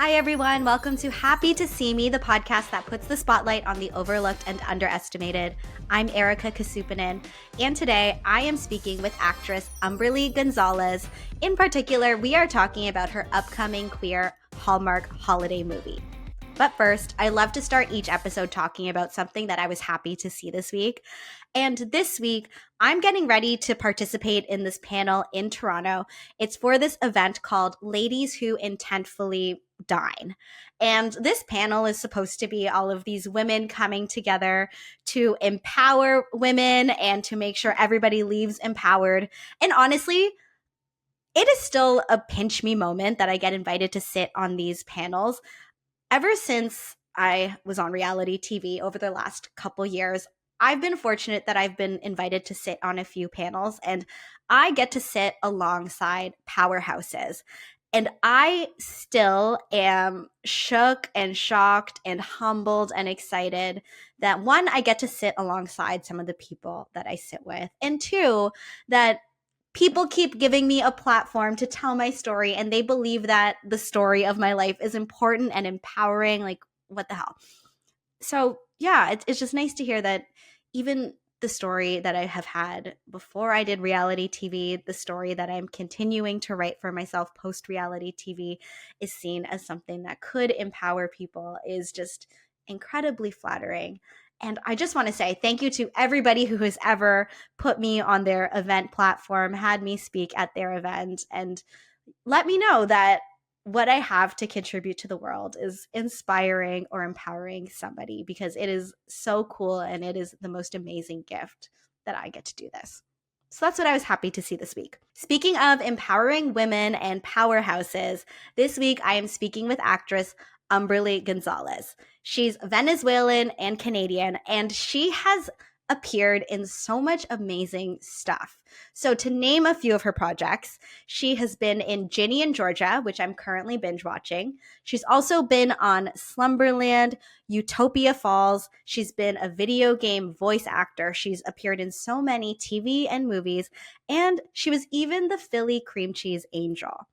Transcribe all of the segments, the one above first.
Hi, everyone. Welcome to Happy to See Me, the podcast that puts the spotlight on the overlooked and underestimated. I'm Erika Casupanan, and today I am speaking with actress Humberly González. In particular, we are talking about her upcoming queer Hallmark holiday movie. But first, I love to start each episode talking about something that I was happy to see this week. And this week, I'm getting ready to participate in this panel in Toronto. It's for this event called Ladies Who Intentfully Dine. And this panel is supposed to be all of these women coming together to empower women and to make sure everybody leaves empowered. And honestly, it is still a pinch me moment that I get invited to sit on these panels. Ever since I was on reality TV over the last couple years, I've been fortunate that I've been invited to sit on a few panels, and I get to sit alongside powerhouses. And I still am shook and shocked and humbled and excited that, one, I get to sit alongside some of the people that I sit with, and two, that people keep giving me a platform to tell my story, and they believe that the story of my life is important and empowering. Like, what the hell? So yeah, it's just nice to hear that even the story that I have had before I did reality TV, the story that I'm continuing to write for myself post-reality TV, is seen as something that could empower people, is just incredibly flattering. And I just want to say thank you to everybody who has ever put me on their event platform, had me speak at their event, and let me know that what I have to contribute to the world is inspiring or empowering somebody, because it is so cool and it is the most amazing gift that I get to do this. So that's what I was happy to see this week. Speaking of empowering women and powerhouses, this week I am speaking with actress Humberly González. She's Venezuelan and Canadian, and she has appeared in so much amazing stuff. So to name a few of her projects, she has been in Ginny and Georgia, which I'm currently binge watching. She's also been on Slumberland, Utopia Falls. She's been a video game voice actor. She's appeared in so many TV and movies, and she was even the Philly cream cheese angel.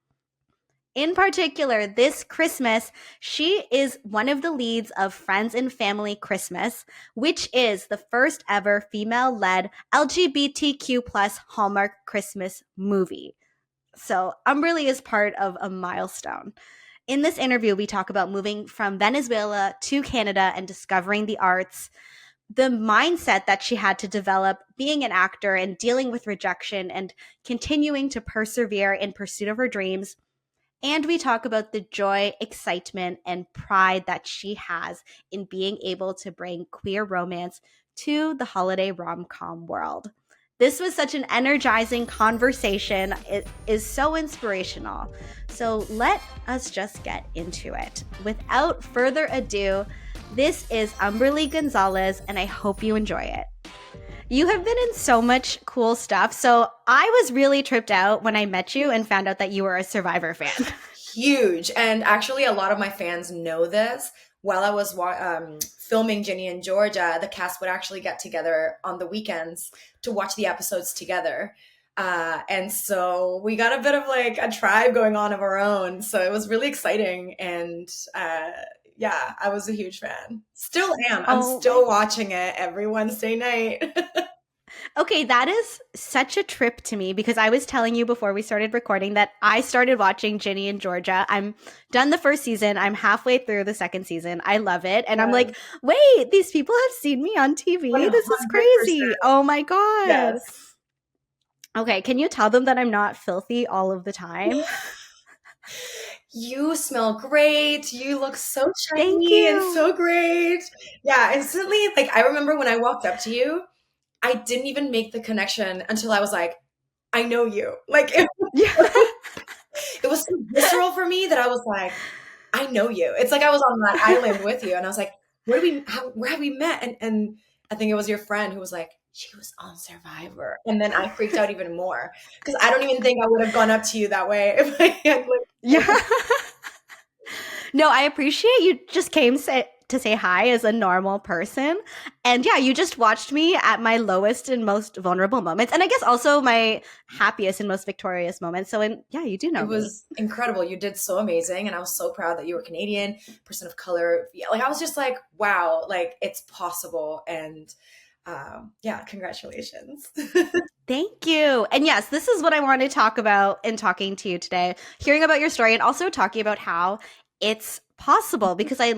In particular, this Christmas, she is one of the leads of Friends and Family Christmas, which is the first ever female-led LGBTQ plus Hallmark Christmas movie. So Humberly is part of a milestone. In this interview, we talk about moving from Venezuela to Canada and discovering the arts, the mindset that she had to develop being an actor and dealing with rejection and continuing to persevere in pursuit of her dreams. And we talk about the joy, excitement, and pride that she has in being able to bring queer romance to the holiday rom-com world. This was such an energizing conversation. It is so inspirational. So let us just get into it. Without further ado, this is Humberly González, and I hope you enjoy it. You have been in so much cool stuff. So I was really tripped out when I met you and found out that you were a Survivor fan. Huge. And actually, a lot of my fans know this. While I was filming Ginny in Georgia, the cast would actually get together on the weekends to watch the episodes together. And so we got a bit of like a tribe going on of our own. So it was really exciting. And yeah, I was a huge fan. Still am. I'm still watching it every Wednesday night. Okay, that is such a trip to me, because I was telling you before we started recording that I started watching Ginny in Georgia. I'm done the first season. I'm halfway through the second season. I love it. And I'm like, wait, these people have seen me on TV. 100%. This is crazy. Oh my God. Yes. Okay, can you tell them that I'm not filthy all of the time? You smell great. You look so shiny and so great. Yeah, instantly. Like, I remember when I walked up to you, I didn't even make the connection until I was like, I know you. Like, it was so visceral for me that I was like, I know you. It's like I was on that island with you, and I was like, where have we met? And I think it was your friend who was like, she was on Survivor. And then I freaked out even more, because I don't even think I would have gone up to you that way if I had No, I appreciate you just came to say hi as a normal person. And yeah, you just watched me at my lowest and most vulnerable moments. And I guess also my happiest and most victorious moments. So, yeah, you do know It me. was incredible. You did so amazing. And I was so proud that you were Canadian, person of color. Yeah, like I was just like, wow, like it's possible. And yeah, congratulations. Thank you. And yes, this is what I want to talk about in talking to you today, hearing about your story and also talking about how it's possible because I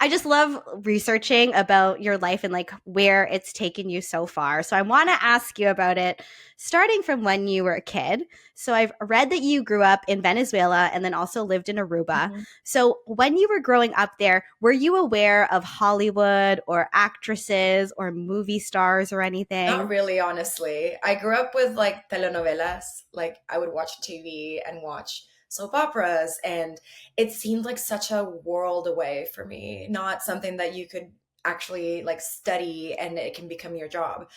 just love researching about your life and like where it's taken you so far. So I want to ask you about it starting from when you were a kid. So I've read that you grew up in Venezuela and then also lived in Aruba. Mhm. So when you were growing up there, were you aware of Hollywood or actresses or movie stars or Not anything? really, honestly. I grew up with like telenovelas. Like I would watch TV and watch soap operas, and it seemed like such a world away for me, not something that you could actually like study and it can become your job.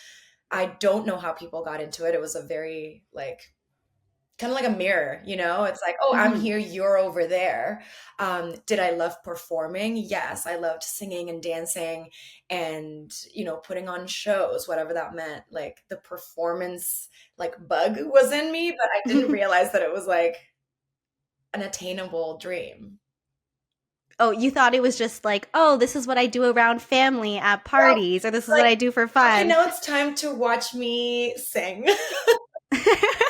I don't know how people got into it. It was a very like kind of like a mirror, you know? It's like, oh, I'm Mhm. here, you're over there. Did I love performing? Yes, I loved singing and dancing and, you know, putting on shows, whatever that meant. Like the performance, like bug was in me, but I didn't realize that it was like an attainable dream. Oh, you thought it was just like, oh, this is what I do around family at Well, parties, or this it's is what like, I do for okay, fun. now it's time to watch me sing.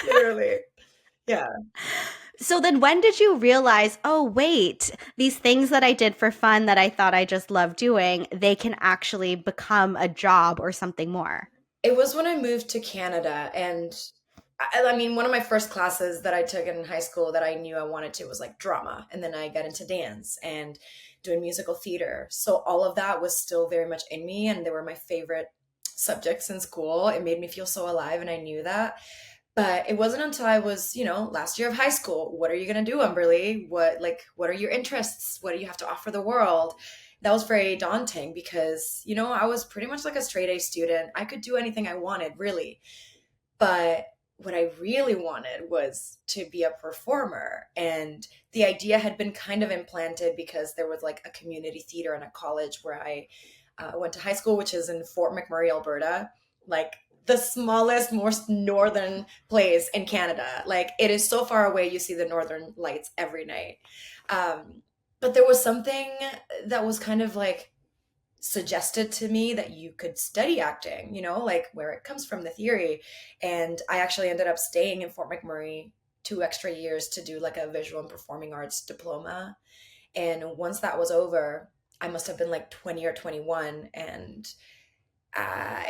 Literally. Yeah. So then when did you realize, oh, wait, these things that I did for fun that I thought I just loved doing, they can actually become a job or something more? It was when I moved to Canada, and I mean, one of my first classes that I took in high school that I knew I wanted to was like drama, and then I got into dance and doing musical theater. So all of that was still very much in me, and they were my favorite subjects in school. It made me feel so alive, and I knew that. But it wasn't until I was, you know, last year of high school. What are you going to do, Umberly? What are your interests? What do you have to offer the world? That was very daunting because, you know, I was pretty much like a straight A student. I could do anything I wanted, really. But what I really wanted was to be a performer. And the idea had been kind of implanted because there was like a community theater in a college where I went to high school, which is in Fort McMurray, Alberta, like the smallest, most northern place in Canada. Like it is so far away, you see the northern lights every night. But there was something that was kind of like suggested to me that you could study acting, you know, like where it comes from, the theory. And I actually ended up staying in Fort McMurray 2 extra years to do like a visual and performing arts diploma. And once that was over, I must have been like 20 or 21. And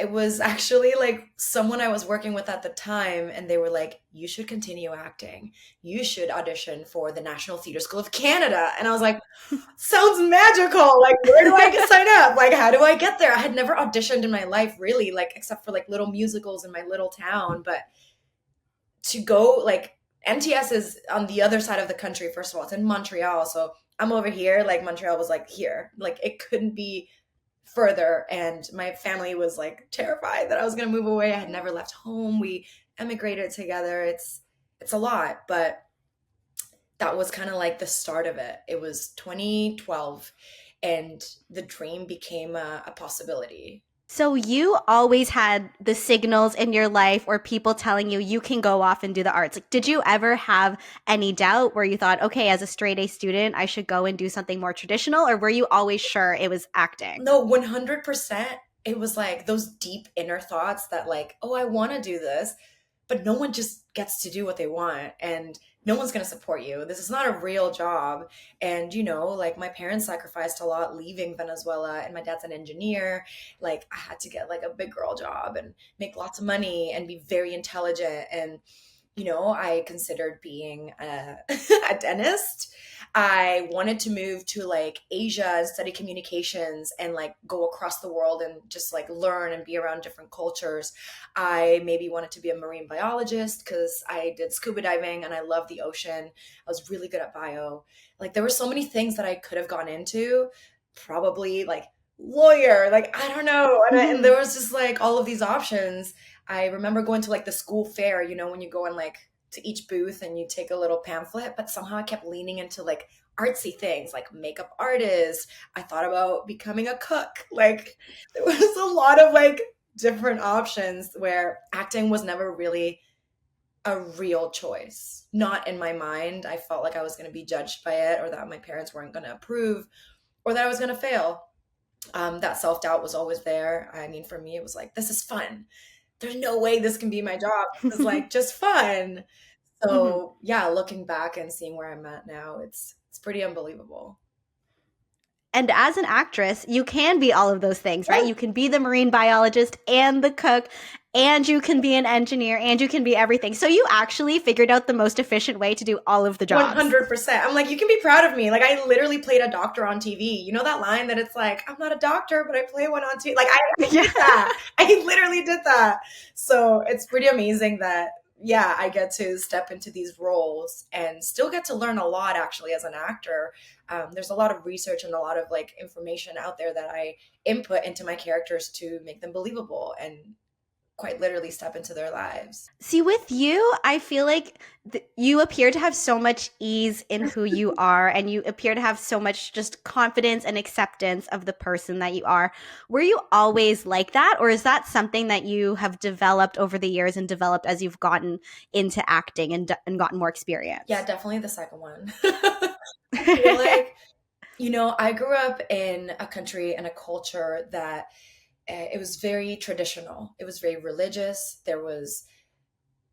it was actually like someone I was working with at the time, and they were like, you should continue acting. You should audition for the National Theatre School of Canada. And I was like, sounds magical. Like, where do I get sign up? Like, how do I get there? I had never auditioned in my life, really, like, except for like little musicals in my little town. But to go, like, MTS is on the other side of the country, first of all, it's in Montreal. So I'm over here. Like, Montreal was like here. Like, it couldn't be further. And my family was like terrified that I was going to move away. I had never left home. We emigrated together. It's a lot, but that was kind of like the start of it. It was 2012 and the dream became a possibility. So you always had the signals in your life or people telling you you can go off and do the arts. Like, did you ever have any doubt where you thought, okay, as a straight A student, I should go and do something more traditional? Or were you always sure it was acting? No, 100%. It was like those deep inner thoughts that, like, oh, I want to do this, but no one just gets to do what they want. And no one's going to support you. This is not a real job. And, you know, like my parents sacrificed a lot leaving Venezuela, and my dad's an engineer. Like, I had to get like a big girl job and make lots of money and be very intelligent. And, you know, I considered being a dentist. I wanted to move to like Asia and study communications and like go across the world and just like learn and be around different cultures. I maybe wanted to be a marine biologist because I did scuba diving and I love the ocean. I was really good at bio. Like there were so many things that I could have gone into, probably like lawyer, like I don't know. And there was just like all of these options. I remember going to like the school fair, you know, when you go in like to each booth and you take a little pamphlet, but somehow I kept leaning into like artsy things like makeup artist. I thought about becoming a cook. Like there was a lot of like different options where acting was never really a real choice. Not in my mind. I felt like I was going to be judged by it, or that my parents weren't going to approve, or that I was going to fail. That self-doubt was always there. I mean, for me, it was like, this is fun. There's no way this can be my job. This is like just fun. So yeah, looking back and seeing where I'm at now, it's pretty unbelievable. And as an actress, you can be all of those things, right? You can be the marine biologist and the cook, and you can be an engineer, and you can be everything. So you actually figured out the most efficient way to do all of the jobs. 100%. I'm like, you can be proud of me. Like, I literally played a doctor on TV. You know that line that it's like, I'm not a doctor, but I play one on TV. Like, I did that. I literally did that. So it's pretty amazing that, yeah, I get to step into these roles and still get to learn a lot actually as an actor. There's a lot of research and a lot of like information out there that I input into my characters to make them believable and quite literally step into their lives. See, with you, I feel like you appear to have so much ease in who you are, and you appear to have so much just confidence and acceptance of the person that you are. Were you always like that, or is that something that you have developed over the years and developed as you've gotten into acting and gotten more experience? Yeah, definitely the second one. I feel like, you know, I grew up in a country and a culture that it was very traditional. It was very religious. There was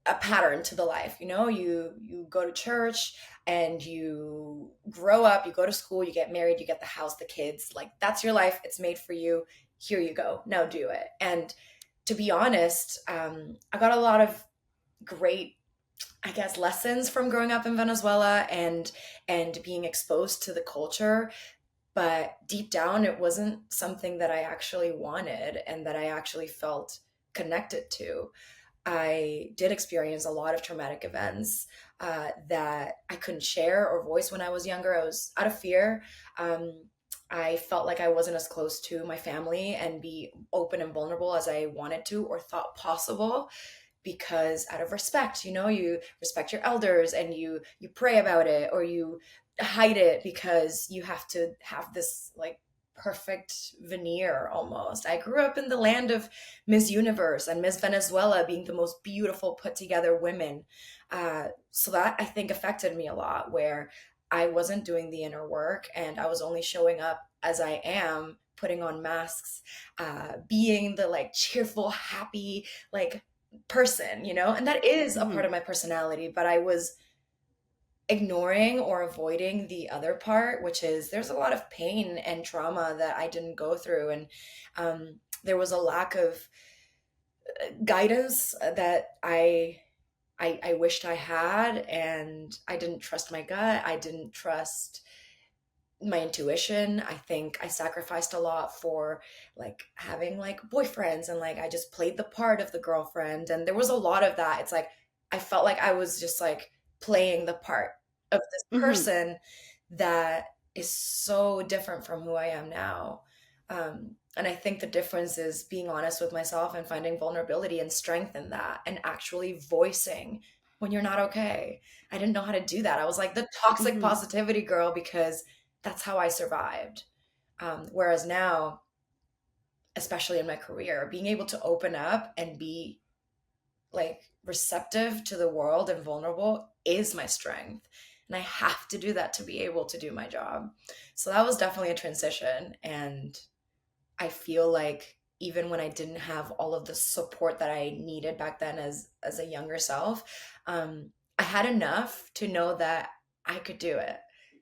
a pattern to the life. You know, you go to church and you grow up, you go to school, you get married, you get the house, the kids. Like, that's your life. It's made for you. Here you go. Now do it. And to be honest, I got a lot of great, I guess, lessons from growing up in Venezuela and being exposed to the culture. But deep down, it wasn't something that I actually wanted and that I actually felt connected to. I did experience a lot of traumatic events that I couldn't share or voice when I was younger. I was out of fear. I felt like I wasn't as close to my family and be open and vulnerable as I wanted to or thought possible, because out of respect, you know, you respect your elders and you pray about it, or you hide it because you have to have this like perfect veneer almost. I grew up in the land of Miss Universe and Miss Venezuela being the most beautiful put together women. So that I think affected me a lot, where I wasn't doing the inner work and I was only showing up as I am, putting on masks, being the like cheerful, happy, like person, you know, and that is a part of my personality, but I was ignoring or avoiding the other part, which is there's a lot of pain and trauma that I didn't go through. And there was a lack of guidance that I wished I had, and I didn't trust my gut. I didn't trust my intuition. I think I sacrificed a lot for like having like boyfriends, and like I just played the part of the girlfriend, and there was a lot of that. It's like I felt like I was just like playing the part of this person that is so different from who I am now. And I think the difference is being honest with myself and finding vulnerability and strength in that, and actually voicing when you're not okay. I didn't know how to do that. I was like the toxic positivity girl because that's how I survived. Whereas now, especially in my career, being able to open up and be like receptive to the world and vulnerable is my strength. And I have to do that to be able to do my job. So that was definitely a transition. And I feel like even when I didn't have all of the support that I needed back then as a younger self, I had enough to know that I could do it.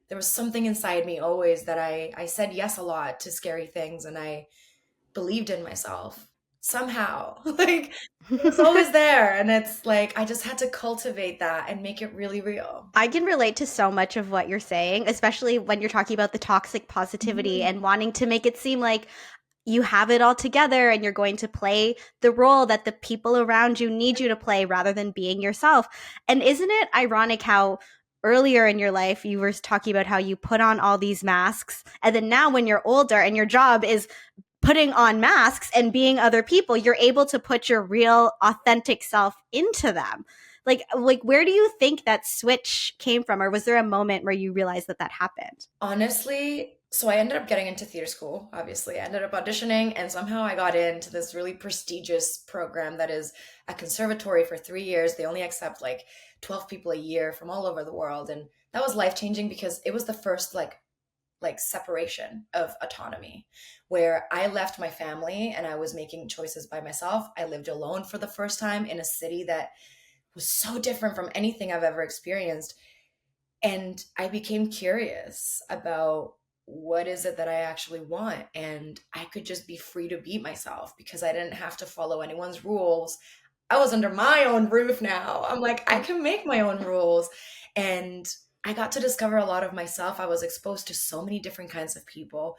There was something inside me always that I said yes a lot to scary things, and I believed in myself somehow. Like it was always there, and it's like I just had to cultivate that and make it really real. I can relate to so much of what you're saying, especially when you're talking about the toxic positivity and wanting to make it seem like you have it all together and you're going to play the role that the people around you need you to play rather than being yourself. And isn't it ironic how earlier in your life you were talking about how you put on all these masks, and then now when you're older and your job is putting on masks and being other people, you're able to put your real authentic self into them. Like where do you think that switch came from? Or was there a moment where you realized that that happened? Honestly, so I ended up getting into theater school, obviously. I ended up auditioning, and somehow I got into this really prestigious program that is a conservatory for 3 years. They only accept like 12 people a year from all over the world. And that was life-changing because it was the first like separation of autonomy where I left my family and I was making choices by myself. I lived alone for the first time in a city that was so different from anything I've ever experienced. And I became curious about what is it that I actually want. And I could just be free to be myself because I didn't have to follow anyone's rules. I was under my own roof now. I'm like, I can make my own rules. And I got to discover a lot of myself. I was exposed to so many different kinds of people.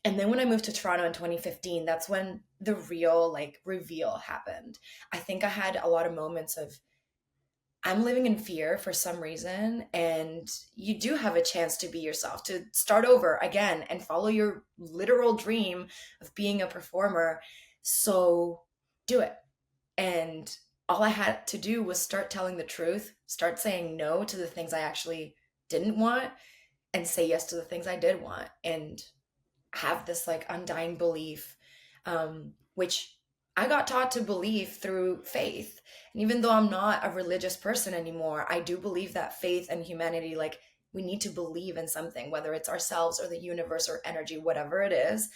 And then when I moved to Toronto in 2015, that's when the real like reveal happened. I think I had a lot of moments of I'm living in fear for some reason, and you do have a chance to be yourself, to start over again and follow your literal dream of being a performer. So do it. And all I had to do was start telling the truth, start saying no to the things I actually didn't want, and say yes to the things I did want, and have this like undying belief, which I got taught to believe through faith. And even though I'm not a religious person anymore, I do believe that faith and humanity, like we need to believe in something, whether it's ourselves or the universe or energy, whatever it is.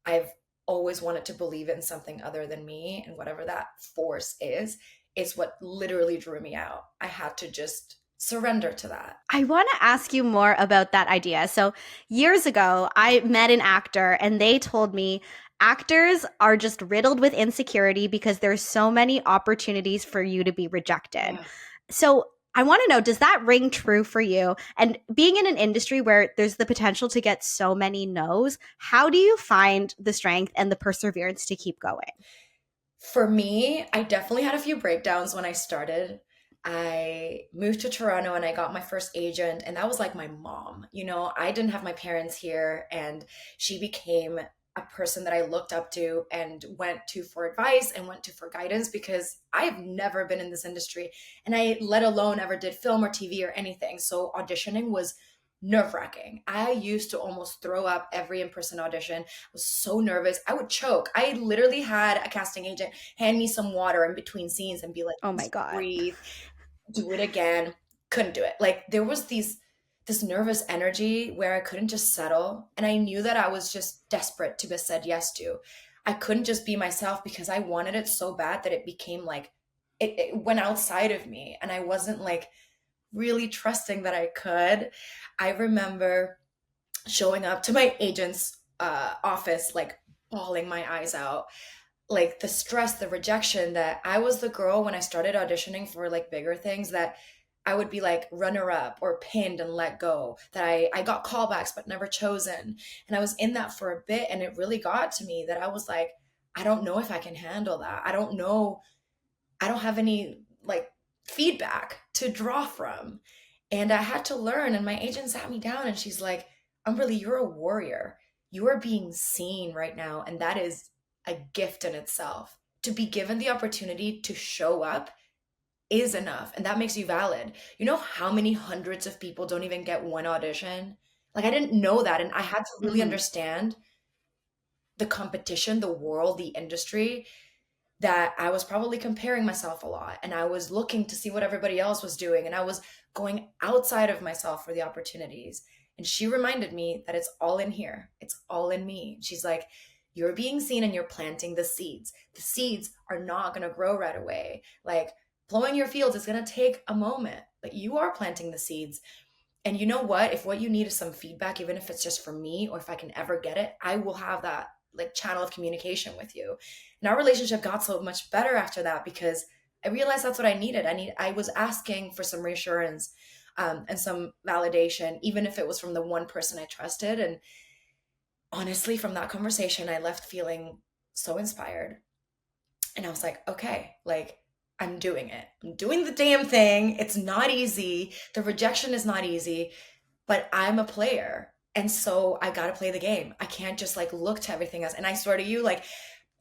I've always wanted to believe in something other than me, and whatever that force is, it's what literally drew me out. I had to just surrender to that. I want to ask you more about that idea. So, years ago, I met an actor and they told me actors are just riddled with insecurity because there's so many opportunities for you to be rejected. Yeah. So, I want to know, does that ring true for you? And being in an industry where there's the potential to get so many no's, how do you find the strength and the perseverance to keep going? For me, I definitely had a few breakdowns when I started. I moved to Toronto and I got my first agent, and that was like my mom. You know, I didn't have my parents here, and she became a person that I looked up to and went to for advice and went to for guidance because I've never been in this industry, and I let alone ever did film or TV or anything. So auditioning was nerve-wracking. I used to almost throw up every in-person audition. I was so nervous. I would choke. I literally had a casting agent hand me some water in between scenes and be like, Oh my just God. breathe, do it again. Couldn't do it. Like there was this nervous energy where I couldn't just settle. And I knew that I was just desperate to be said yes to. I couldn't just be myself because I wanted it so bad that it became like, it went outside of me. And I wasn't like really trusting that I could. I remember showing up to my agent's office, like bawling my eyes out, like the stress, the rejection, that I was the girl when I started auditioning for like bigger things that I would be like runner up or pinned and let go, that I got callbacks but never chosen. And I was in that for a bit, and it really got to me that I was like, I don't know if I can handle that. I don't know. I don't have any like feedback to draw from. And I had to learn. And my agent sat me down and she's like, Umberly, you're a warrior. You are being seen right now. And that is a gift in itself. To be given the opportunity to show up is enough. And that makes you valid. You know how many hundreds of people don't even get one audition? Like, I didn't know that. And I had to really understand the competition, the world, the industry, that I was probably comparing myself a lot, and I was looking to see what everybody else was doing, and I was going outside of myself for the opportunities. And she reminded me that it's all in here. It's all in me. She's like, you're being seen and you're planting the seeds. The seeds are not going to grow right away. Like blowing your fields is going to take a moment, but you are planting the seeds. And you know what? If what you need is some feedback, even if it's just from me, or if I can ever get it, I will have that like channel of communication with you. And our relationship got so much better after that because I realized that's what I needed. I was asking for some reassurance and some validation, even if it was from the one person I trusted. And honestly, from that conversation, I left feeling so inspired. And I was like, okay, like I'm doing it. I'm doing the damn thing. It's not easy. The rejection is not easy, but I'm a player. And so I got to play the game. I can't just like look to everything else. And I swear to you, like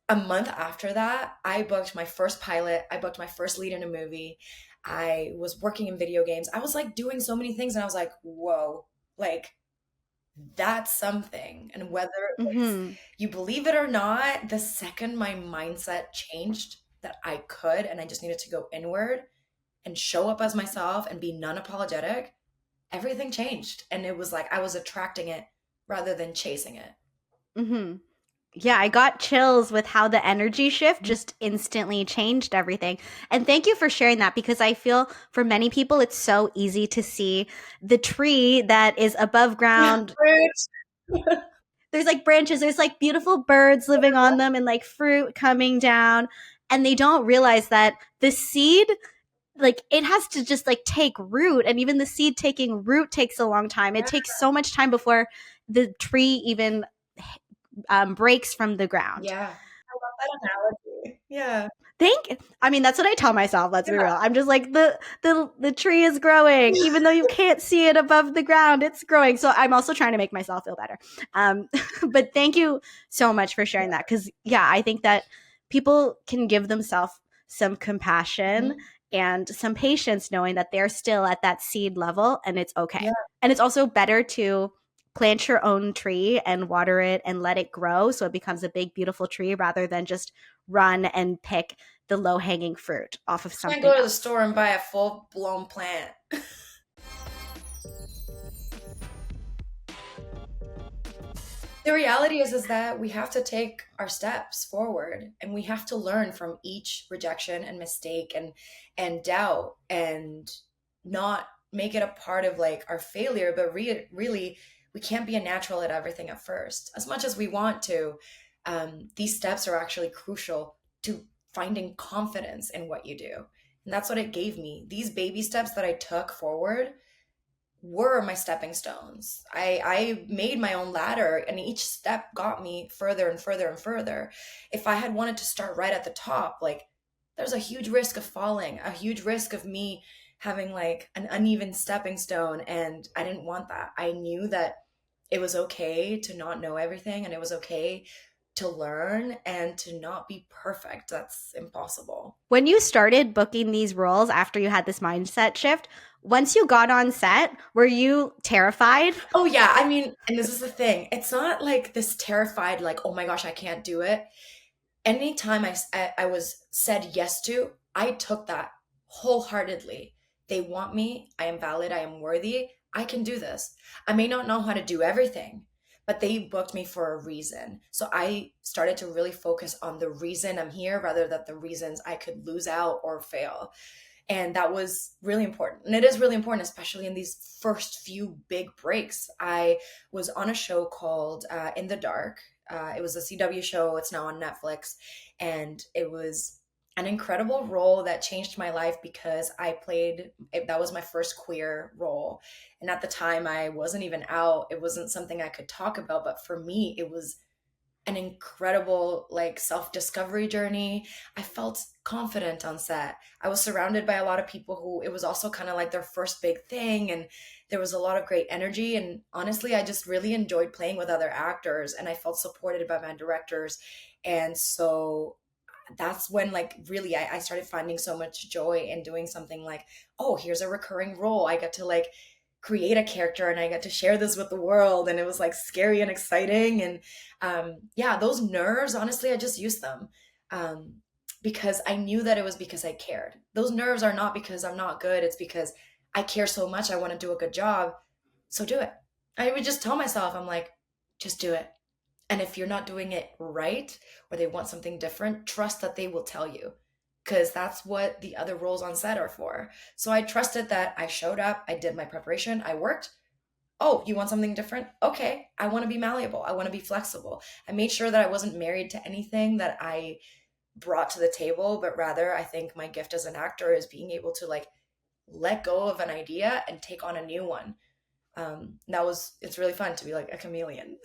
a month after that, I booked my first pilot. I booked my first lead in a movie. I was working in video games. I was like doing so many things and I was like, whoa, like that's something. And whether it's, you believe it or not, the second my mindset changed that I could and I just needed to go inward and show up as myself and be non-apologetic, everything changed. And it was like I was attracting it rather than chasing it. Yeah, I got chills with how the energy shift just instantly changed everything. And thank you for sharing that, because I feel for many people it's so easy to see the tree that is above ground. There's like branches, there's like beautiful birds living on them and like fruit coming down. And they don't realize that the seed, like it has to just like take root. And even the seed taking root takes a long time. It takes so much time before the tree even breaks from the ground. Yeah. I love that analogy. Yeah. I mean, that's what I tell myself. Let's be real. I'm just like the tree is growing, even though you can't see it above the ground. It's growing. So I'm also trying to make myself feel better. But thank you so much for sharing that, because I think that people can give themselves some compassion and some patience, knowing that they're still at that seed level and it's okay. Yeah. And it's also better to plant your own tree and water it and let it grow so it becomes a big, beautiful tree, rather than just run and pick the low-hanging fruit off of something. You can't go to the store and buy a full-blown plant. The reality is that we have to take our steps forward, and we have to learn from each rejection and mistake and doubt, and not make it a part of like our failure, but really we can't be a natural at everything at first, as much as we want to. These steps are actually crucial to finding confidence in what you do. And that's what it gave me. These baby steps that I took forward were my stepping stones. I made my own ladder, and each step got me further and further and further. If I had wanted to start right at the top, like there's a huge risk of falling, a huge risk of me having like an uneven stepping stone. And I didn't want that. I knew that it was okay to not know everything, and it was okay to learn and to not be perfect. That's impossible. When you started booking these roles after you had this mindset shift, once you got on set, were you terrified? Oh yeah. I mean, and this is the thing. It's not like this terrified, like, oh my gosh, I can't do it. Anytime I was said yes to, I took that wholeheartedly. They want me. I am valid. I am worthy. I can do this. I may not know how to do everything, but they booked me for a reason. So I started to really focus on the reason I'm here rather than the reasons I could lose out or fail. And that was really important. And it is really important, especially in these first few big breaks. I was on a show called In the Dark. It was a CW show. It's now on Netflix. And it was an incredible role that changed my life, because that was my first queer role. And at the time I wasn't even out. It wasn't something I could talk about, but for me, it was an incredible like self-discovery journey. I felt confident on set. I was surrounded by a lot of people who it was also kind of like their first big thing, and there was a lot of great energy. And honestly, I just really enjoyed playing with other actors, and I felt supported by my directors. And so that's when like really I started finding so much joy in doing something like, oh, here's a recurring role. I get to like create a character and I got to share this with the world. And it was like scary and exciting. And those nerves, honestly, I just used them because I knew that it was because I cared. Those nerves are not because I'm not good. It's because I care so much. I want to do a good job. So do it. I would just tell myself, I'm like, just do it. And if you're not doing it right, or they want something different, trust that they will tell you, because that's what the other roles on set are for. So I trusted that. I showed up, I did my preparation, I worked. Oh, you want something different? Okay, I want to be malleable. I want to be flexible. I made sure that I wasn't married to anything that I brought to the table, but rather I think my gift as an actor is being able to like let go of an idea and take on a new one. It's really fun to be like a chameleon.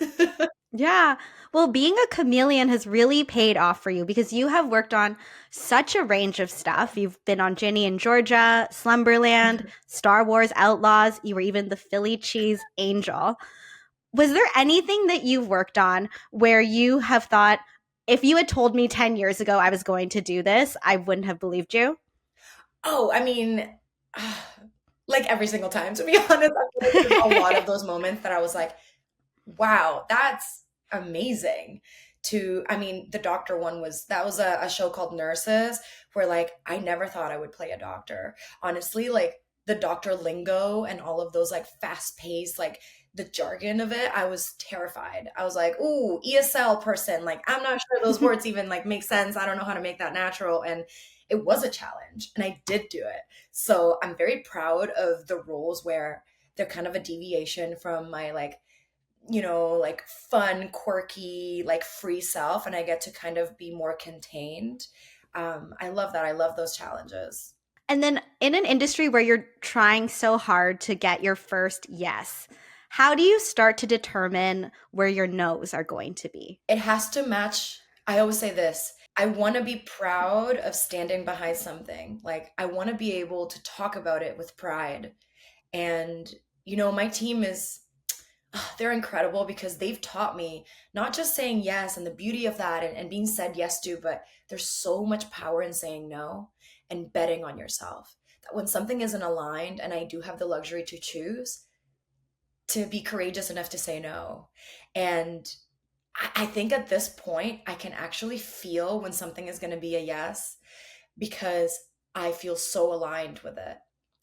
Yeah. Well, being a chameleon has really paid off for you, because you have worked on such a range of stuff. You've been on Ginny and Georgia, Slumberland, Star Wars Outlaws. You were even the Philly Cheese Angel. Was there anything that you've worked on where you have thought, if you had told me 10 years ago I was going to do this, I wouldn't have believed you? Oh, I mean, like every single time, to be honest, I feel like there's a lot of those moments that I was like, wow, that's amazing. I mean, the doctor one that was a show called Nurses, where like I never thought I would play a doctor. Honestly, like the doctor lingo and all of those like fast paced, like the jargon of it, I was terrified. I was like, ooh, ESL person. Like, I'm not sure those words even like make sense. I don't know how to make that natural. And it was a challenge and I did do it. So I'm very proud of the roles where they're kind of a deviation from my like, like fun, quirky, like free self, and I get to kind of be more contained. I love that. I love those challenges. And then in an industry where you're trying so hard to get your first yes, how do you start to determine where your no's are going to be? It has to match. I always say this. I want to be proud of standing behind something. Like I want to be able to talk about it with pride. And my team is they're incredible because they've taught me not just saying yes and the beauty of that and being said yes to, but there's so much power in saying no and betting on yourself. That when something isn't aligned and I do have the luxury to choose, to be courageous enough to say no. And I think at this point, I can actually feel when something is going to be a yes because I feel so aligned with it.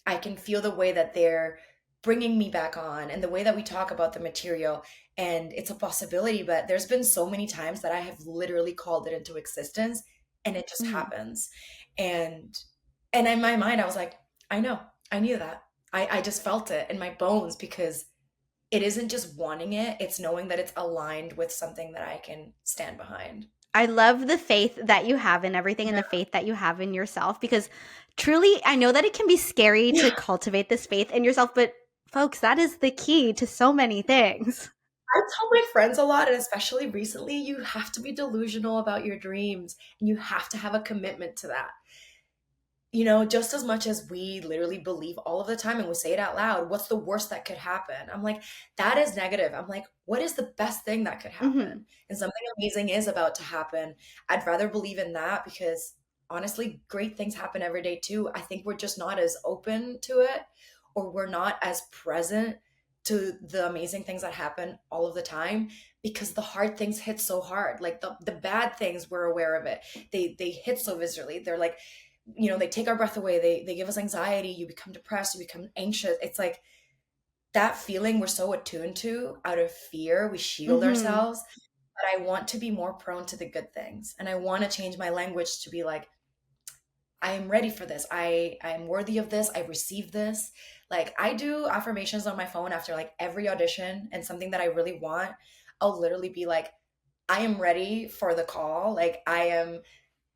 I can feel the way that they're bringing me back on and the way that we talk about the material. And it's a possibility, but there's been so many times that I have literally called it into existence and it just happens. And in my mind, I was like, I know, I knew that. I just felt it in my bones because it isn't just wanting it, it's knowing that it's aligned with something that I can stand behind. I love the faith that you have in everything and the faith that you have in yourself because truly, I know that it can be scary to cultivate this faith in yourself, but folks, that is the key to so many things. I tell my friends a lot, and especially recently, you have to be delusional about your dreams and you have to have a commitment to that. Just as much as we literally believe all of the time and we say it out loud, what's the worst that could happen? I'm like, that is negative. I'm like, what is the best thing that could happen? And something amazing is about to happen. I'd rather believe in that because honestly, great things happen every day too. I think we're just not as open to it or we're not as present to the amazing things that happen all of the time because the hard things hit so hard. Like the bad things, we're aware of it. They hit so viscerally. They're like, they take our breath away. They give us anxiety. You become depressed. You become anxious. It's like that feeling we're so attuned to out of fear. We shield ourselves. But I want to be more prone to the good things. And I want to change my language to be like, I am ready for this. I am worthy of this. I received this. Like I do affirmations on my phone after like every audition and something that I really want. I'll literally be like, I am ready for the call. Like I am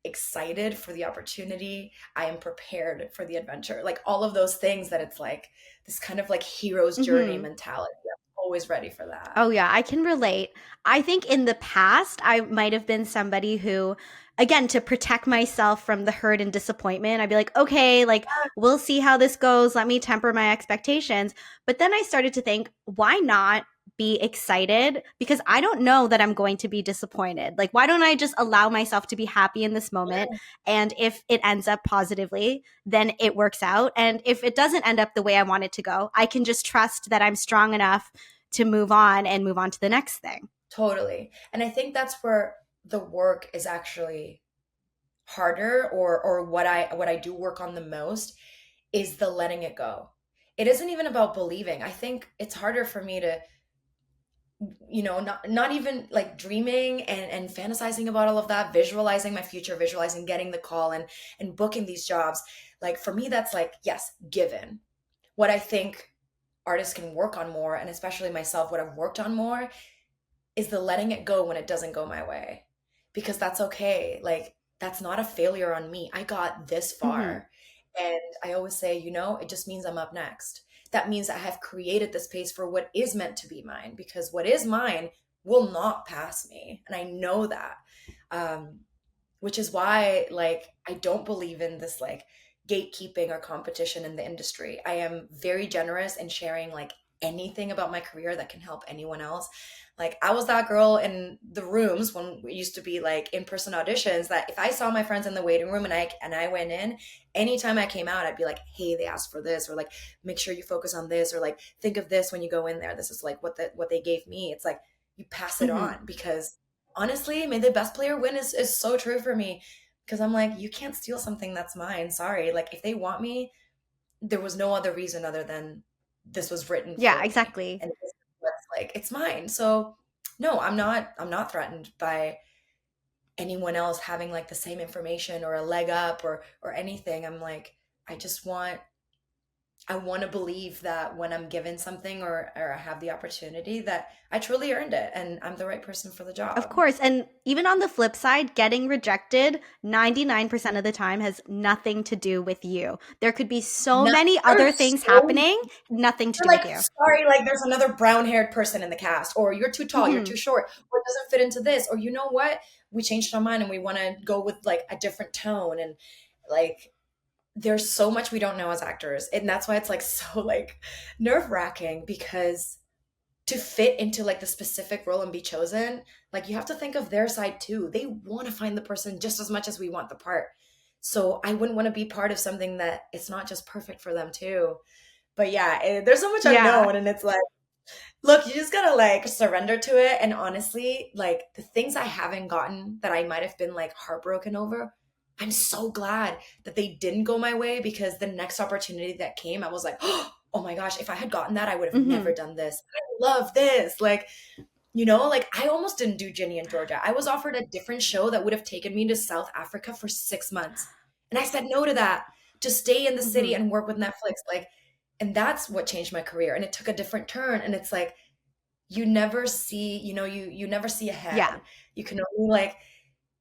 excited for the opportunity. I am prepared for the adventure. Like all of those things that it's like this kind of like hero's journey mentality. I'm always ready for that. Oh, yeah, I can relate. I think in the past, I might have been somebody who, again, to protect myself from the hurt and disappointment, I'd be like, okay, like, we'll see how this goes. Let me temper my expectations. But then I started to think, why not be excited? Because I don't know that I'm going to be disappointed. Like, why don't I just allow myself to be happy in this moment? And if it ends up positively, then it works out. And if it doesn't end up the way I want it to go, I can just trust that I'm strong enough to move on and move on to the next thing. Totally. And I think that's where the work is actually harder or what I do work on the most is the letting it go. It isn't even about believing. I think it's harder for me to not even like dreaming and fantasizing about all of that, visualizing my future, visualizing getting the call and booking these jobs. Like for me, that's like, yes, given. What I think artists can work on more, and especially myself, what I've worked on more is the letting it go when it doesn't go my way. Because that's okay. Like that's not a failure on me. I got this far. And I always say, it just means I'm up next. That means I have created the space for what is meant to be mine because what is mine will not pass me. And I know that, which is why like, I don't believe in this like gatekeeping or competition in the industry. I am very generous in sharing like anything about my career that can help anyone else. Like, I was that girl in the rooms when we used to be like in-person auditions, that if I saw my friends in the waiting room and I went in, anytime I came out, I'd be like, hey, they asked for this, or like, make sure you focus on this, or like, think of this when you go in there. This is like what they gave me. It's like, you pass it on, because honestly, may the best player win is so true for me, because I'm like, you can't steal something that's mine. Sorry. Like, if they want me, there was no other reason other than this was written Yeah, for me, exactly. and this is what's like, it's mine. So no, I'm not threatened by anyone else having like the same information or a leg up or anything. I'm like, I just want I want to believe that when I'm given something, or I have the opportunity, that I truly earned it and I'm the right person for the Of job. course. And even on the flip side, getting rejected 99% of the time has nothing to do with you. There could be so No, many other there's things so happening, nothing to You're do with like, you. sorry, like there's another brown-haired person in the cast, or you're too tall, you're Mm-hmm. too short, or it doesn't fit into this, or you know what? We changed our mind and we want to go with like a different tone. And like, there's so much we don't know as actors. And that's why it's like so like nerve-wracking, because to fit into like the specific role and be chosen, like you have to think of their side too. They want to find the person just as much as we want the part. So I wouldn't want to be part of something that it's not just perfect for them too. But yeah, there's so much Yeah. unknown, and it's like, look, you just gotta like surrender to it. And honestly, like the things I haven't gotten that I might have been like heartbroken over, I'm so glad that they didn't go my way, because the next opportunity that came, I was like, oh my gosh, if I had gotten that, I would have Mm-hmm. never done this. I love this. Like, like I almost didn't do Ginny in Georgia. I was offered a different show that would have taken me to South Africa for 6 months. And I said no to that, to stay in the city Mm-hmm. and work with Netflix. Like, and that's what changed my career. And it took a different turn. And it's like, you never see, you never see Yeah. ahead. You can only like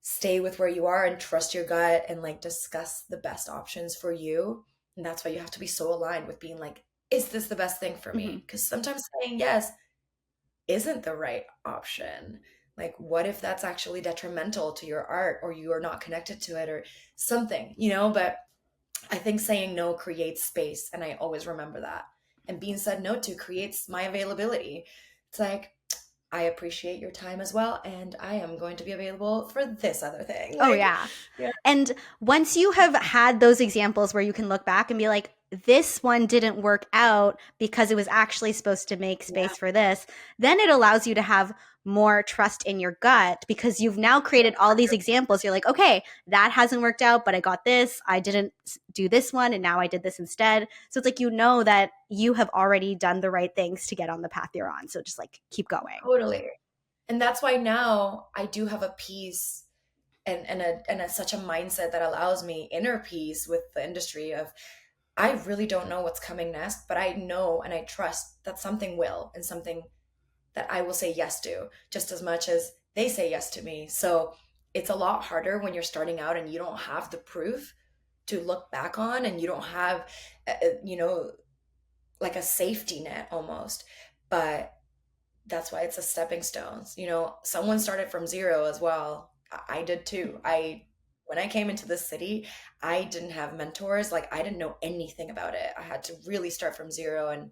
stay with where you are and trust your gut and like discuss the best options for you. And that's why you have to be so aligned with being like, is this the best thing for Mm-hmm. me? Because sometimes saying yes isn't the right option. Like, what if that's actually detrimental to your art, or you are not connected to it, or something, But I think saying no creates space. And I always remember that. And being said no to creates my availability. It's like, I appreciate your time as well. And I am going to be available for this other thing. Oh, Like, yeah. yeah, And once you have had those examples where you can look back and be like, this one didn't work out because it was actually supposed to make yeah, space for this, then it allows you to have more trust in your gut because you've now created all these examples. You're like, okay, that hasn't worked out, but I got this. I didn't do this one, and now I did this instead. So it's like, that you have already done the right things to get on the path you're on. So just like keep going. totally. And that's why now I do have a peace and such a mindset that allows me inner peace with the industry of, I really don't know what's coming next, but I know and I trust that something will, and something that I will say yes to just as much as they say yes to me. So it's a lot harder when you're starting out and you don't have the proof to look back on, and you don't have, like a safety net almost. But that's why it's a stepping stones. Someone started from zero as well. I did too. When I came into this city, I didn't have mentors. Like, I didn't know anything about it. I had to really start from zero and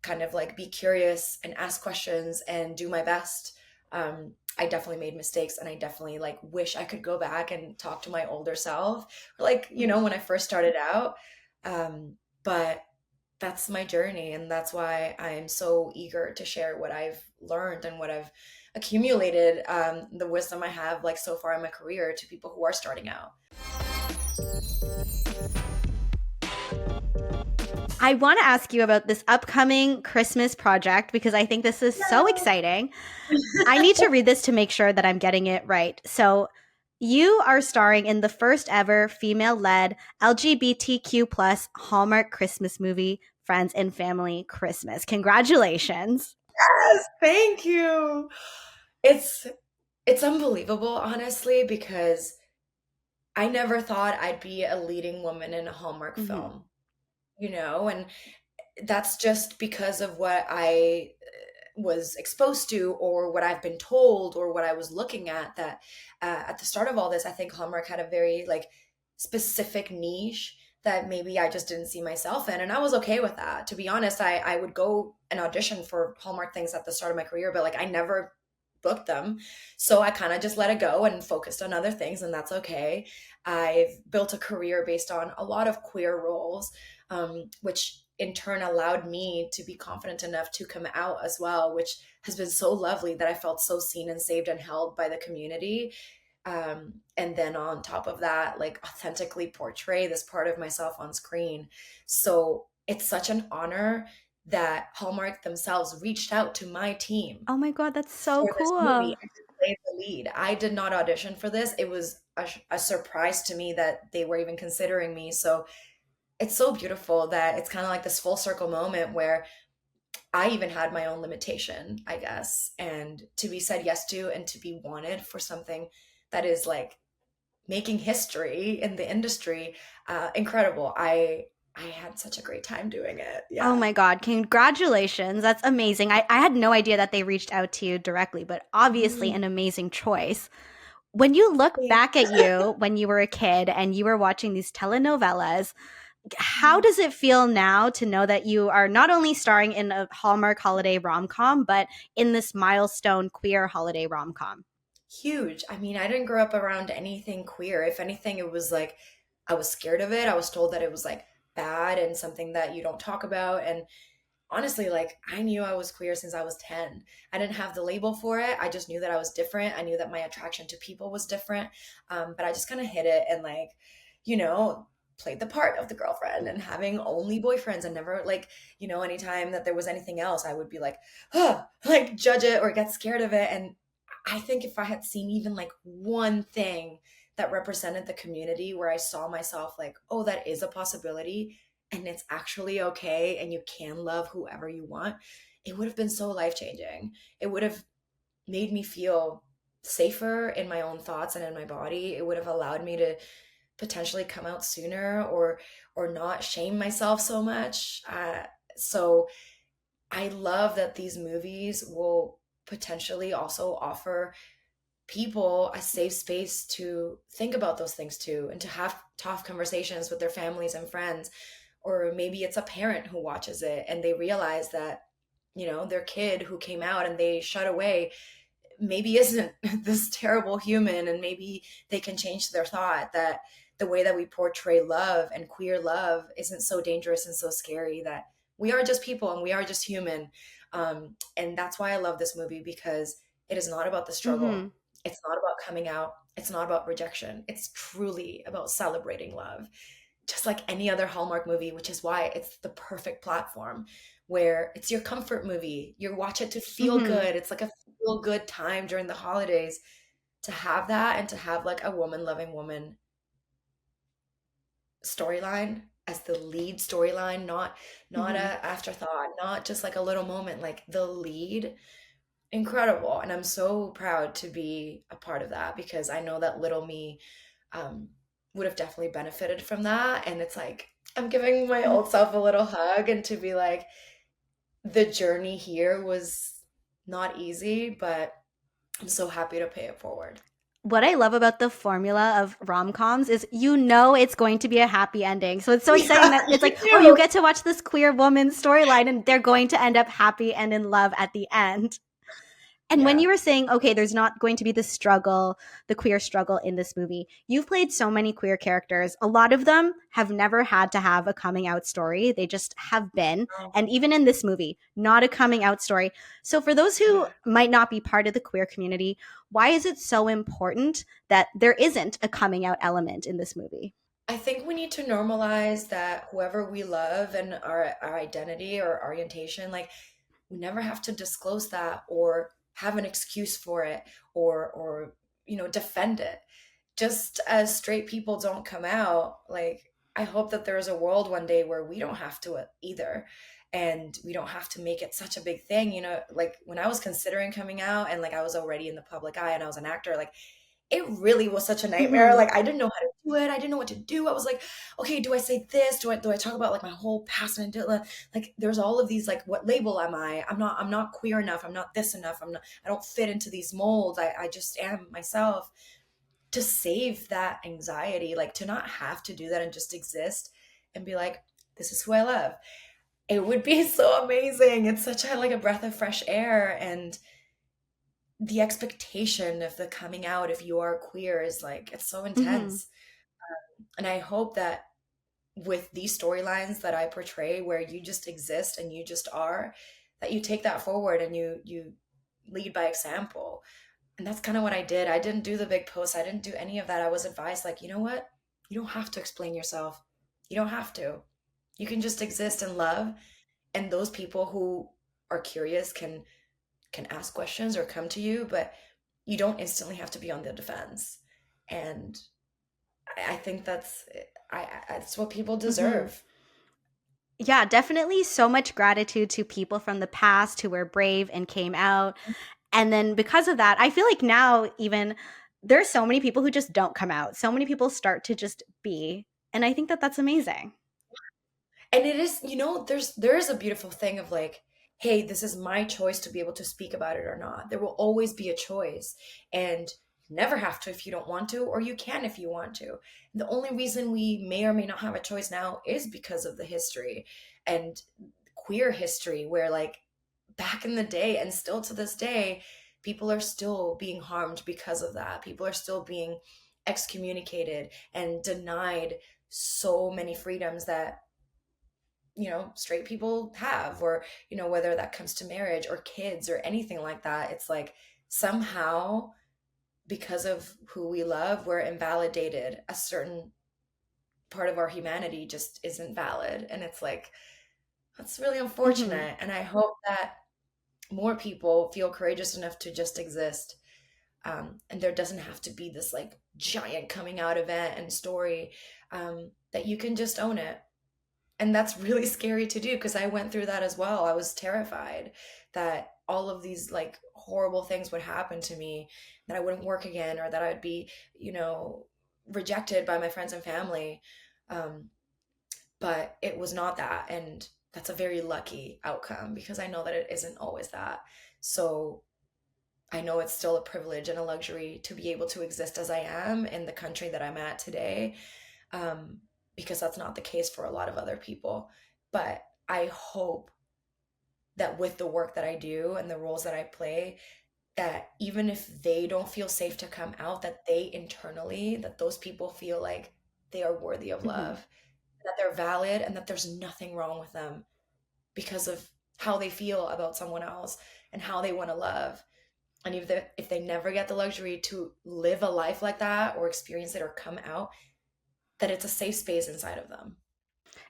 kind of like be curious and ask questions and do my best. I definitely made mistakes, and I definitely like wish I could go back and talk to my older self, like, when I first started out. But that's my journey, and that's why I'm so eager to share what I've learned and what I've accumulated, the wisdom I have like so far in my career, to people who are starting out. I want to ask you about this upcoming Christmas project because I think this is so exciting. I need to read this to make sure that I'm getting it right. So, you are starring in the first ever female-led LGBTQ plus Hallmark Christmas movie, Friends and Family Christmas. Congratulations. Yes, thank you. It's unbelievable, honestly, because I never thought I'd be a leading woman in a Hallmark Mm-hmm. film, and that's just because of what I was exposed to, or what I've been told, or what I was looking at. That at the start of all this, I think Hallmark had a very like specific niche that maybe I just didn't see myself in. And I was okay with that. To be honest, I would go and audition for Hallmark things at the start of my career, but like I never booked them. So I kind of just let it go and focused on other things, and that's okay. I've built a career based on a lot of queer roles, which in turn allowed me to be confident enough to come out as well, which has been so lovely that I felt so seen and saved and held by the community. And then on top of that, like authentically portray this part of myself on screen. So it's such an honor that Hallmark themselves reached out to my team Oh my God, that's so for this movie cool. and to play the lead. I did not audition for this. It was a surprise to me that they were even considering me. So it's so beautiful that it's kind of like this full circle moment where I even had my own limitation, I guess, and to be said yes to and to be wanted for something that is like making history in the industry. Incredible. I had such a great time doing it. Oh Yeah. my God, congratulations. That's amazing. I had no idea that they reached out to you directly, but obviously Mm, an amazing choice. When you look thanks. back at you when you were a kid and you were watching these telenovelas, how Mm. does it feel now to know that you are not only starring in a Hallmark holiday rom-com, but in this milestone queer holiday rom-com? Huge. I mean, I didn't grow up around anything queer. If anything, it was like I was scared of it. I was told that it was like bad and something that you don't talk about. And honestly, like I knew I was queer since I was 10. I didn't have the label for it. I just knew that I was different. I knew that my attraction to people was different. But I just kind of hid it and like, you know, played the part of the girlfriend and having only boyfriends and never like, anytime that there was anything else, I would be like, like judge it or get scared of it. And I think if I had seen even like one thing that represented the community where I saw myself like, oh, that is a possibility and it's actually okay and you can love whoever you want, it would have been so life changing. It would have made me feel safer in my own thoughts and in my body. It would have allowed me to potentially come out sooner or not shame myself so much. So I love that these movies will potentially also offer people a safe space to think about those things too and to have tough conversations with their families and friends. Or maybe it's a parent who watches it and they realize that their kid who came out and they shut away maybe isn't this terrible human, and maybe they can change their thought that the way that we portray love and queer love isn't so dangerous and so scary, that we are just people and we are just human. And that's why I love this movie, because it is not about the struggle. Mm-hmm. It's not about coming out. It's not about rejection. It's truly about celebrating love, just like any other Hallmark movie, which is why it's the perfect platform where it's your comfort movie. You watch it to feel Mm-hmm. good. It's like a feel good time during the holidays, to have that and to have like a woman loving woman storyline as the lead storyline, not Mm-hmm. a afterthought, not just like a little moment, like the lead. Incredible. And I'm so proud to be a part of that, because I know that little me um, would have definitely benefited from that. And it's like I'm giving my old self a little hug, and to be like, the journey here was not easy, but I'm so happy to pay it forward. What I love about the formula of rom-coms is it's going to be a happy ending. So it's so exciting Yeah, that it's you like, oh, you do. get to watch this queer woman storyline and they're going to end up happy and in love at the end. And when Yeah. you were saying, okay, there's not going to be the struggle, the queer struggle in this movie, you've played so many queer characters. A lot of them have never had to have a coming out story. They just have been. Oh, And even in this movie, not a coming out story. So for those who yeah. might not be part of the queer community, why is it so important that there isn't a coming out element in this movie? I think we need to normalize that whoever we love and our identity or orientation, like we never have to disclose that or have an excuse for it or defend it. Just as straight people don't come out, like I hope that there's a world one day where we don't have to either, and we don't have to make it such a big thing. Like when I was considering coming out and like I was already in the public eye and I was an actor, like it really was such a nightmare. Mm-hmm. Like I didn't know how to do it. I didn't know what to do. I was like, okay, do I say this? Do I talk about like my whole past and like there's all of these like, what label am I? I'm not queer enough. I'm not this enough. I don't fit into these molds. I just am myself. To save that anxiety, like to not have to do that and just exist, and be like, this is who I love. It would be so amazing. It's such a like a breath of fresh air, and the expectation of the coming out if you are queer is like, it's so Mm-hmm. intense. And I hope that with these storylines that I portray, where you just exist and you just are, that you take that forward and you lead by example. And that's kind of what I did. I didn't do the big posts. I didn't do any of that. I was advised, like, you know what? You don't have to explain yourself. You don't have to. You can just exist and love. And those people who are curious can ask questions or come to you, but you don't instantly have to be on the defense. And I think that's what people Mm-hmm. deserve. Yeah, definitely so much gratitude to people from the past who were brave and came out. And then because of that, I feel like now even there's so many people who just don't come out. So many people start to just be. And I think that that's amazing. And it is, there is a beautiful thing of like, hey, this is my choice to be able to speak about it or not. There will always be a choice, and you never have to if you don't want to, or you can if you want to. The only reason we may or may not have a choice now is because of the history and queer history, where like back in the day and still to this day, people are still being harmed because of that. People are still being excommunicated and denied so many freedoms that straight people have, or whether that comes to marriage or kids or anything like that. It's like somehow, because of who we love, we're invalidated. A certain part of our humanity just isn't valid, and it's like, that's really Mm-hmm. unfortunate. And I hope that more people feel courageous enough to just exist. And there doesn't have to be this like giant coming out event and story, that you can just own it. And that's really scary to do, because I went through that as well. I was terrified that all of these like horrible things would happen to me, that I wouldn't work again, or that I'd be, rejected by my friends and family. Um, but it was not that. And that's a very lucky outcome, because I know that it isn't always that. So I know it's still a privilege and a luxury to be able to exist as I am in the country that I'm at today, um, because that's not the case for a lot of other people. But I hope that with the work that I do and the roles that I play, that even if they don't feel safe to come out, that they internally, that those people feel like they are worthy of Mm-hmm. love, that they're valid, and that there's nothing wrong with them because of how they feel about someone else and how they want to love. And if they never get the luxury to live a life like that or experience it or come out, that it's a safe space inside of them.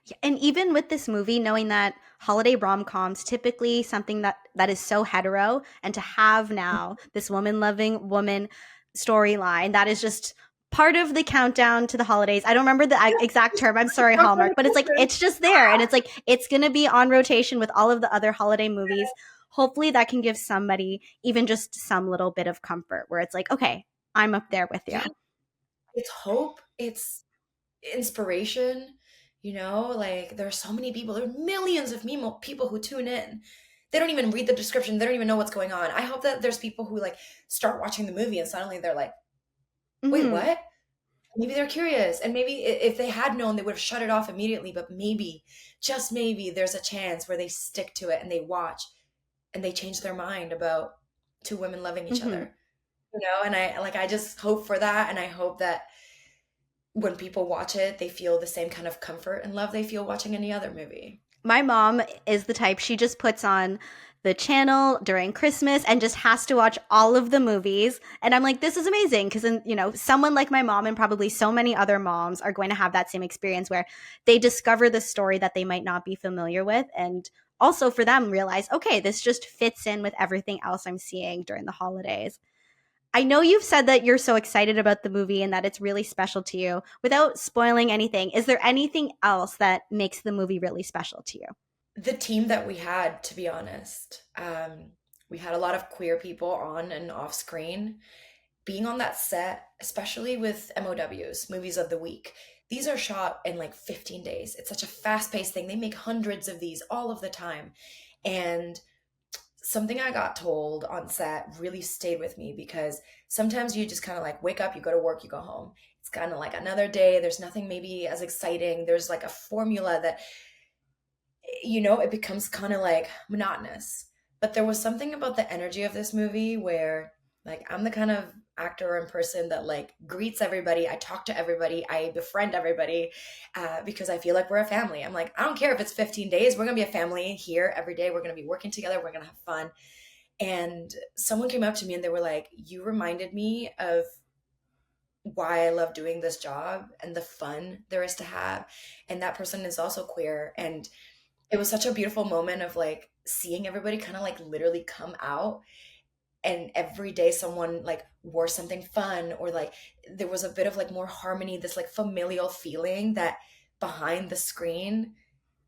Yeah, and even with this movie, knowing that holiday rom-coms typically something that is so hetero, and to have now this woman-loving woman storyline that is just part of the countdown to the holidays. I don't remember the exact term. I'm sorry, From Hallmark, but it's like Christmas. it's just there, and it's like it's gonna be on rotation with all of the other holiday movies. Hopefully, that can give somebody even just some little bit of comfort, where it's like, okay, I'm up there with you. Yeah, it's hope, it's inspiration. Like there are so many people, there are millions of people who tune in. They don't even read the description, they don't even know what's going on. I hope that there's people who like start watching the movie and suddenly they're like, wait, Mm-hmm. what? Maybe they're curious, and maybe if they had known, they would have shut it off immediately. But maybe, just maybe, there's a chance where they stick to it and they watch and they change their mind about two women loving each Mm-hmm. other. And I just hope for that, and I hope that when people watch it, they feel the same kind of comfort and love they feel watching any other movie. My mom is the type, she just puts on the channel during Christmas and just has to watch all of the movies. And I'm like, this is amazing because, someone like my mom and probably so many other moms are going to have that same experience where they discover the story that they might not be familiar with. And also for them, realize, okay, this just fits in with everything else I'm seeing during the holidays. I know you've said that you're so excited about the movie and that it's really special to you. Without spoiling anything, is there anything else that makes the movie really special to you? The team that we had, to be honest, we had a lot of queer people on and off screen. Being on that set, especially with MOWs, movies of the week, these are shot in like 15 days. It's such a fast paced thing. They make hundreds of these all of the time. And something I got told on set really stayed with me, because sometimes you just kind of like wake up, you go to work, you go home. It's kind of like another day. There's nothing maybe as exciting. There's like a formula that, it becomes kind of like monotonous. But there was something about the energy of this movie where, like, I'm the kind of actor and person that like greets everybody. I talk to everybody. I befriend everybody, because I feel like we're a family. I'm like, I don't care if it's 15 days. We're going to be a family here every day. We're going to be working together. We're going to have fun. And someone came up to me and they were like, you reminded me of why I love doing this job and the fun there is to have. And that person is also queer. And it was such a beautiful moment of like seeing everybody kind of like literally come out, and every day someone like wore something fun, or like there was a bit of like more harmony, this like familial feeling that behind the screen,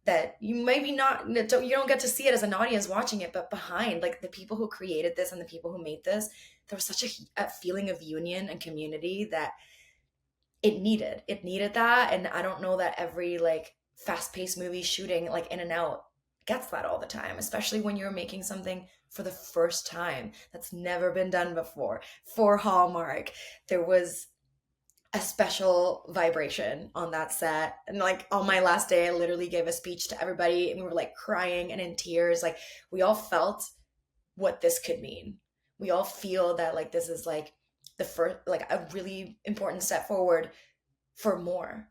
that you maybe not, you don't get to see it as an audience watching it, but behind like the people who created this and the people who made this, there was such a feeling of union and community that it needed that. And I don't know that every like fast-paced movie shooting like in and out gets that all the time, especially when you're making something for the first time that's never been done before for Hallmark. There was a special vibration on that set, and like on my last day I literally gave a speech to everybody and we were like crying and in tears. Like we all felt what this could mean. We all feel that like this is like the first, like a really important step forward for more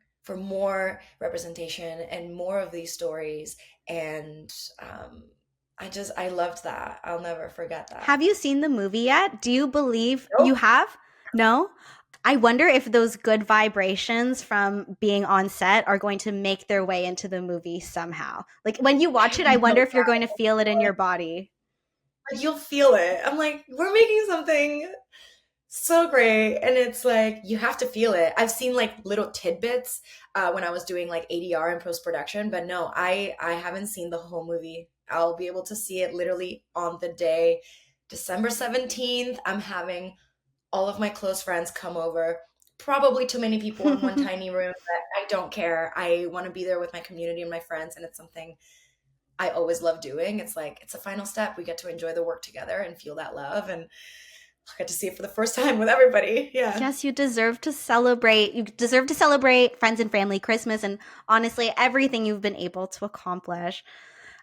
representation and more of these stories. And I loved that. I'll never forget that. Have you seen the movie yet? Do you believe Nope. you have? No? I wonder if those good vibrations from being on set are going to make their way into the movie somehow. Like when you watch it, I wonder if you're going to feel it in your body. Like you'll feel it. I'm like, we're making something so great, and it's like you have to feel it. I've seen like little tidbits when I was doing like ADR and post-production, but no, I haven't seen the whole movie. I'll be able to see it literally on the day, December 17th. I'm having all of my close friends come over, probably too many people in one tiny room, but I don't care. I want to be there with my community and my friends, and it's something I always love doing. It's like it's a final step. We get to enjoy the work together and feel that love, and I got to see it for the first time with everybody. Yeah. Yes, you deserve to celebrate. You deserve to celebrate friends and family, Christmas, and honestly, everything you've been able to accomplish.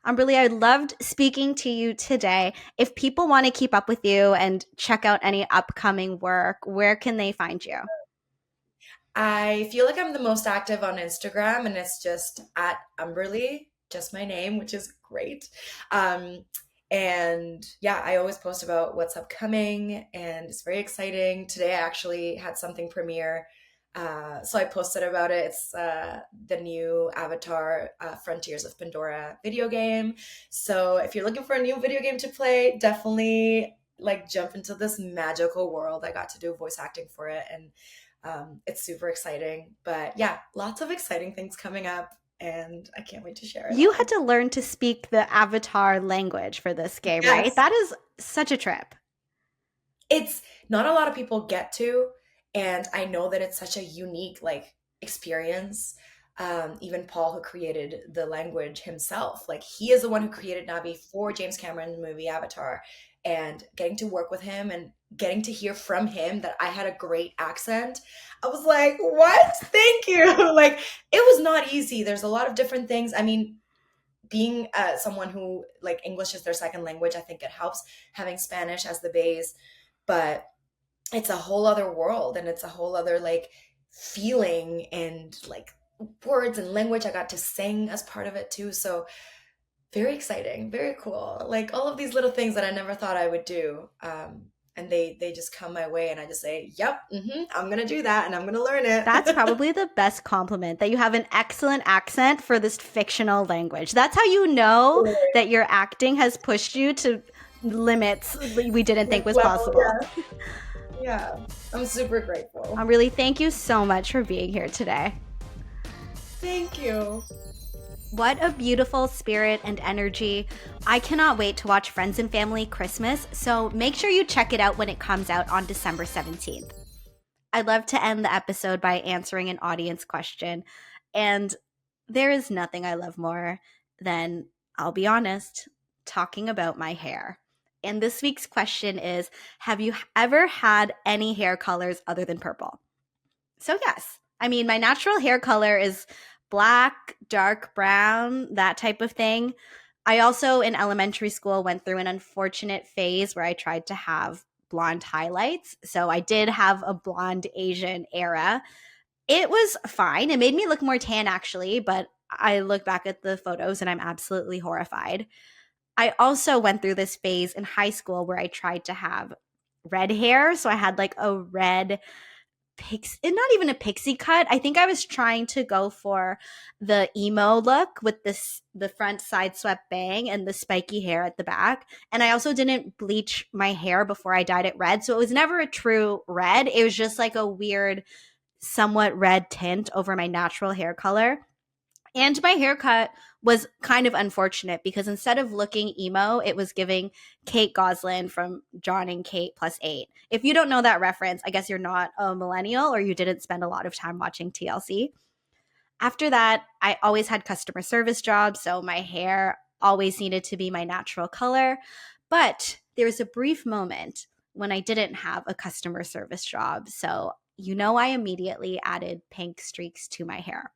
Humberly, I loved speaking to you today. If people want to keep up with you and check out any upcoming work, where can they find you? I feel like I'm the most active on Instagram, and it's just at Humberly, just my name, which is great. Um, and yeah, I always post about what's upcoming, and it's very exciting. Today I actually had something premiere. So I posted about it. It's the new Avatar Frontiers of Pandora video game. So if you're looking for a new video game to play, definitely like jump into this magical world. I got to do voice acting for it, and it's super exciting. But yeah, lots of exciting things coming up, and I can't wait to share it. You had to learn to speak the Avatar language for this game, Yes. right? That is such a trip. It's not a lot of people get to, and I know that it's such a unique like experience. Even Paul, who created the language himself, like he is the one who created Navi for James Cameron's movie Avatar, and getting to work with him and getting to hear from him that I had a great accent, I was like, what? Thank you. Like it was not easy. There's a lot of different things. I mean, being someone who like English is their second language, I think it helps having Spanish as the base, but it's a whole other world, and it's a whole other like feeling and like words and language. I got to sing as part of it too. So very exciting, very cool. Like all of these little things that I never thought I would do. And they just come my way, and I just say, yep, I'm going to do that, and I'm going to learn it. That's probably the best compliment, that you have an excellent accent for this fictional language. That's how you know that your acting has pushed you to limits we didn't think was possible. Yeah, I'm super grateful. Thank you so much for being here today. Thank you. What a beautiful spirit and energy. I cannot wait to watch Friends and Family Christmas, so make sure you check it out when it comes out on December 17th. I'd love to end the episode by answering an audience question, and there is nothing I love more than, I'll be honest, talking about my hair. And this week's question is, have you ever had any hair colors other than purple? So yes. I mean, my natural hair color is black, dark brown, that type of thing. I also, in elementary school, went through an unfortunate phase where I tried to have blonde highlights. So I did have a blonde Asian era. It was fine. It made me look more tan, actually, but I look back at the photos and I'm absolutely horrified. I also went through this phase in high school where I tried to have red hair. So I had like a red not even a pixie cut. I think I was trying to go for the emo look with the front side swept bang and the spiky hair at the back. And I also didn't bleach my hair before I dyed it red. So it was never a true red. It was just like a weird, somewhat red tint over my natural hair color. And my haircut was kind of unfortunate because instead of looking emo, it was giving Kate Gosselin from John and Kate +8. If you don't know that reference, I guess you're not a millennial or you didn't spend a lot of time watching TLC. After that, I always had customer service jobs, so my hair always needed to be my natural color. But there was a brief moment when I didn't have a customer service job. So, I immediately added pink streaks to my hair.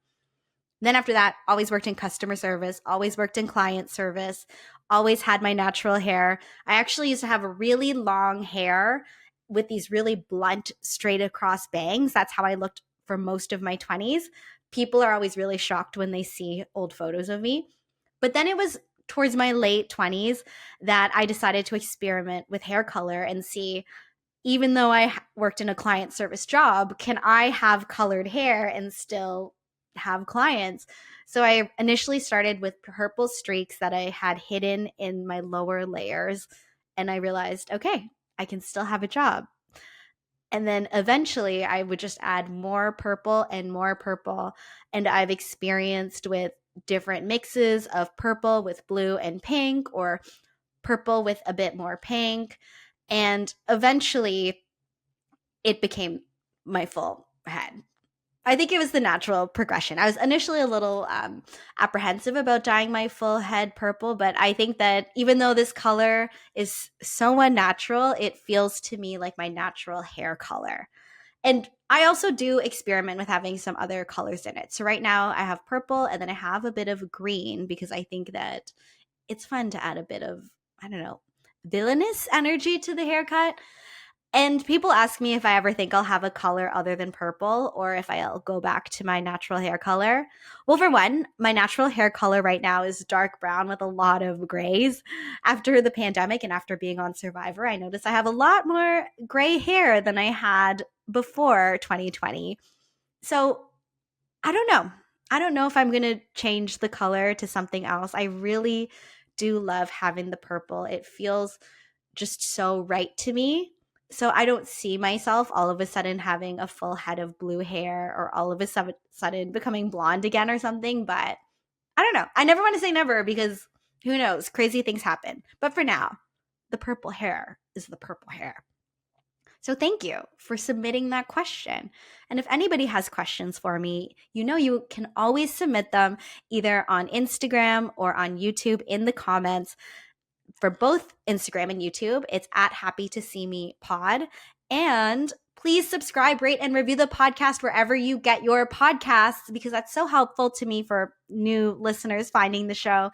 Then after that, always worked in customer service, always worked in client service, always had my natural hair. I actually used to have really long hair with these really blunt, straight across bangs. That's how I looked for most of my 20s. People are always really shocked when they see old photos of me. But then it was towards my late 20s that I decided to experiment with hair color and see, even though I worked in a client service job, can I have colored hair and still have clients? So I initially started with purple streaks that I had hidden in my lower layers. And I realized, okay, I can still have a job. And then eventually I would just add more purple and more purple. And I've experienced with different mixes of purple with blue and pink, or purple with a bit more pink. And eventually it became my full head. I think it was the natural progression. I was initially a little apprehensive about dyeing my full head purple, but I think that even though this color is so unnatural, it feels to me like my natural hair color. And I also do experiment with having some other colors in it. So right now I have purple and then I have a bit of green because I think that it's fun to add a bit of, villainous energy to the haircut. And people ask me if I ever think I'll have a color other than purple or if I'll go back to my natural hair color. Well, for one, my natural hair color right now is dark brown with a lot of grays. After the pandemic and after being on Survivor, I noticed I have a lot more gray hair than I had before 2020. So I don't know. I don't know if I'm going to change the color to something else. I really do love having the purple. It feels just so right to me. So I don't see myself all of a sudden having a full head of blue hair or all of a sudden becoming blonde again or something. But I don't know. I never want to say never because who knows? Crazy things happen. But for now, the purple hair is the purple hair. So thank you for submitting that question. And if anybody has questions for me, you can always submit them either on Instagram or on YouTube in the comments. For both Instagram and YouTube, it's at Happy to See Me Pod. And please subscribe, rate, and review the podcast wherever you get your podcasts because that's so helpful to me for new listeners finding the show.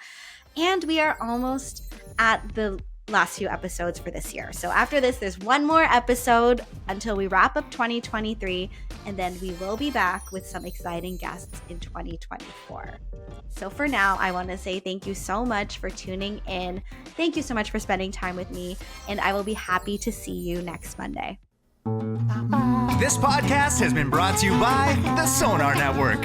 And we are almost at the last few episodes for this year. So after this, there's one more episode until we wrap up 2023, and then we will be back with some exciting guests in 2024. So for now, I want to say thank you so much for tuning in. Thank you so much for spending time with me, and I will be happy to see you next Monday. This podcast has been brought to you by the Sonar Network.